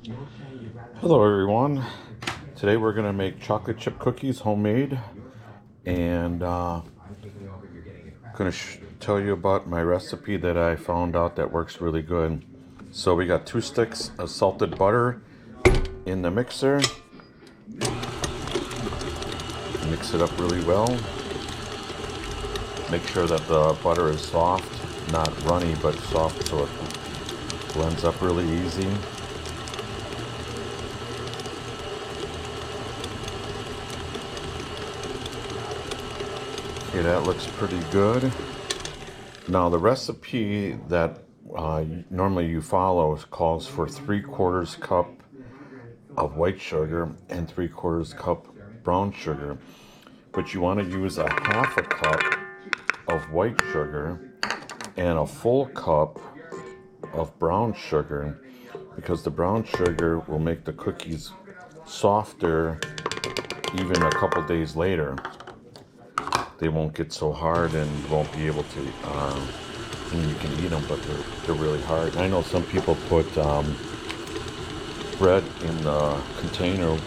Hello everyone. Today we're going to make chocolate chip cookies homemade, and going to tell you about my recipe that I found out that works really good. So we got 2 sticks of salted butter in the mixer. Mix it up really well. Make sure that the butter is soft, not runny, but soft, so it blends up really easy. Okay, that looks pretty good. Now the recipe that normally you follow calls for 3/4 cup of white sugar and 3/4 cup brown sugar, but you want to use a 1/2 cup of white sugar and a full cup of brown sugar, because the brown sugar will make the cookies softer even a couple days later. They won't get so hard and you won't be able to, you can eat them, but they're really hard. I know some people put bread in the container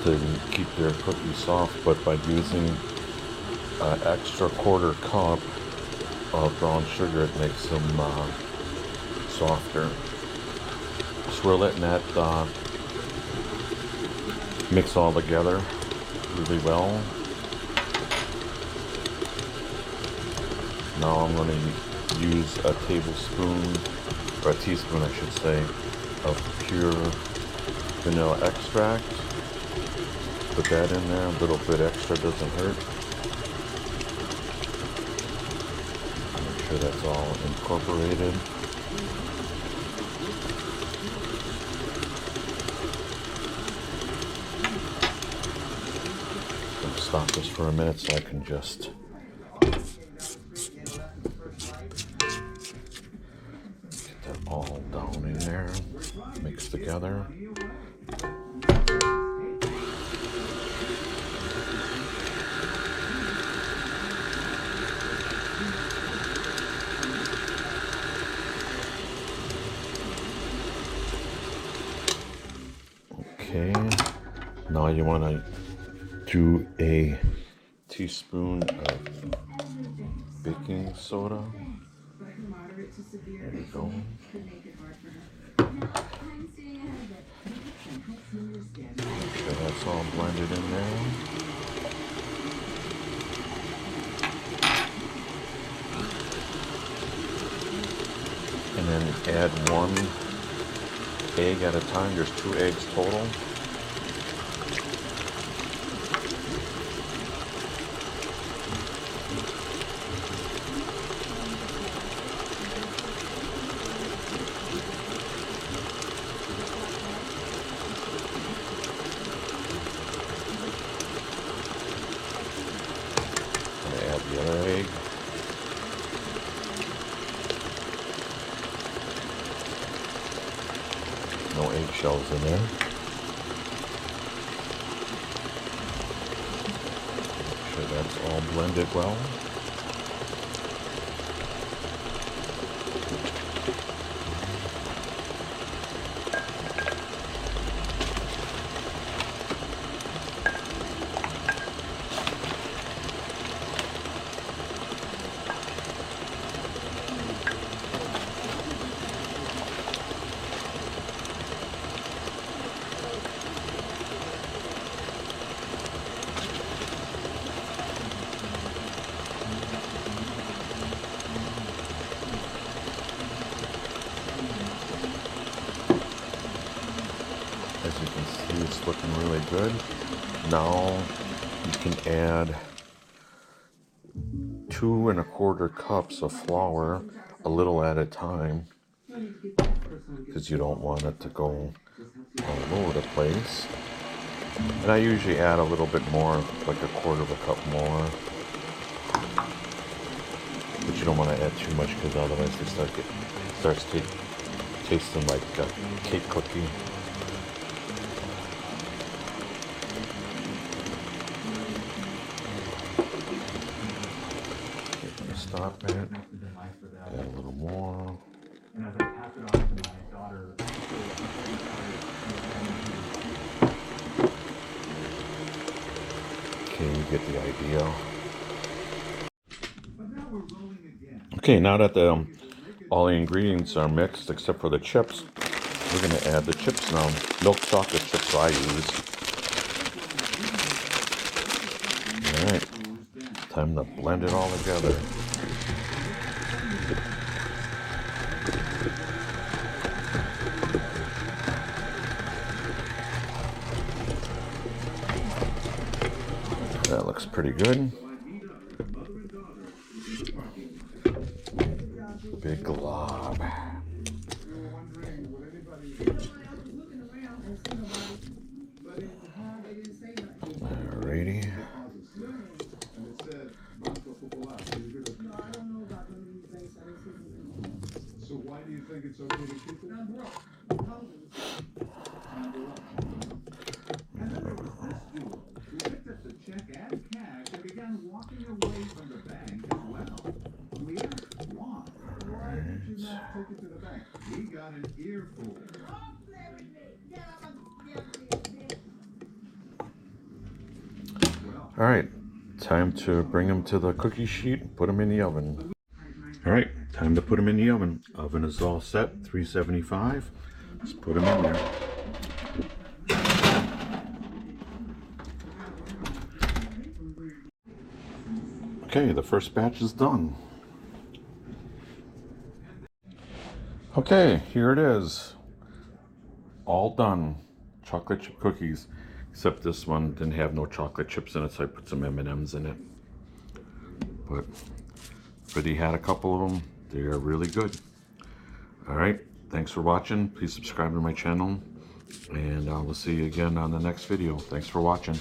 to keep their cookies soft, but by using an extra 1/4 cup of brown sugar, it makes them softer. So we're letting that mix all together really well. Now I'm going to use a tablespoon, or a teaspoon I should say, of pure vanilla extract. Put that in there, a little bit extra doesn't hurt. Make sure that's all incorporated. I'm going to stop this for a minute so I can just all down in there, mixed together. Okay, now you want to do a teaspoon of baking soda. There we go. Make sure that's all blended in there. And then add 1 egg at a time. There's 2 eggs total. Add the other egg. No eggshells in there. Make sure that's all blended well. As you can see, it's looking really good. Now you can add 2 1/4 cups of flour, a little at a time, because you don't want it to go all over the place. And I usually add a little bit more, like a 1/4 cup more. But you don't want to add too much, because otherwise they starts tasting like a cake cookie. Stop it. Add a little more. Okay, you get the idea. Okay, now that all the ingredients are mixed except for the chips, we're going to add the chips now. Milk chocolate chips I use. Alright, time to blend it all together. That looks pretty good. Big glob. Alrighty. So why do you think it's okay to keep it? I'm broke. I'm hungry. And then there was this dude who picked up the check and cash and began walking away from the bank as well. We asked why. Why did you not take it to the bank? He got an earful. Alright, time to bring them to the cookie sheet and put them in the oven. Alright, time to put them in the oven. Oven is all set, 375. Let's put them in there. Okay, the first batch is done. Okay, here it is. All done. Chocolate chip cookies. Except this one didn't have no chocolate chips in it, so I put some M&Ms in it. But Freddie had a couple of them. They are really good. Alright, thanks for watching. Please subscribe to my channel. And I will see you again on the next video. Thanks for watching.